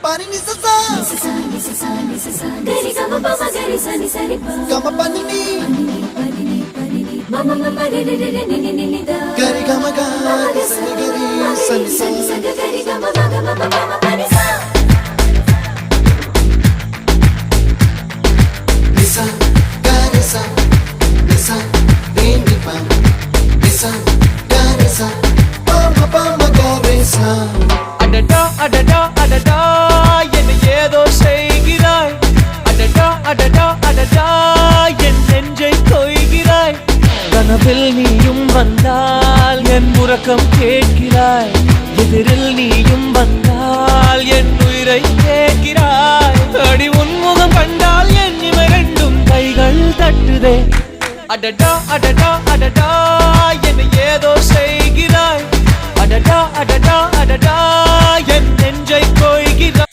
pani ni sa sa gari ga ma pa ma gari sa ni sa ri pa ga ma pani ni ma ma ma re re re ni ni ni da gari ga ma ga sa ni gari sa ni sa gari ga ma ga ma ma ma pa ni sa ni sa gari sa ni sa re ni pa ni sa gari sa pa ma gari sa அடடா அடடா அடடா என்ன ஏதோ செய்கிறாய் அடடா அடடா அடடா என் நெஞ்சை கொய்கிறாய் கனவில் நீயும் வந்தால் என் உறக்கம் கேட்கிறாய் எதிரில் நீயும் வந்தால் என் உயிரை கேட்கிறாய் அடி உன்முகம் கண்டால் என் இவை ரெண்டும் கைகள் தட்டுதே அடடா அடடா அடடா என்ன ஏதோ செய்கிறாய் அடடா அடடா அடடா என் நெஞ்சை கொய்கிறாய்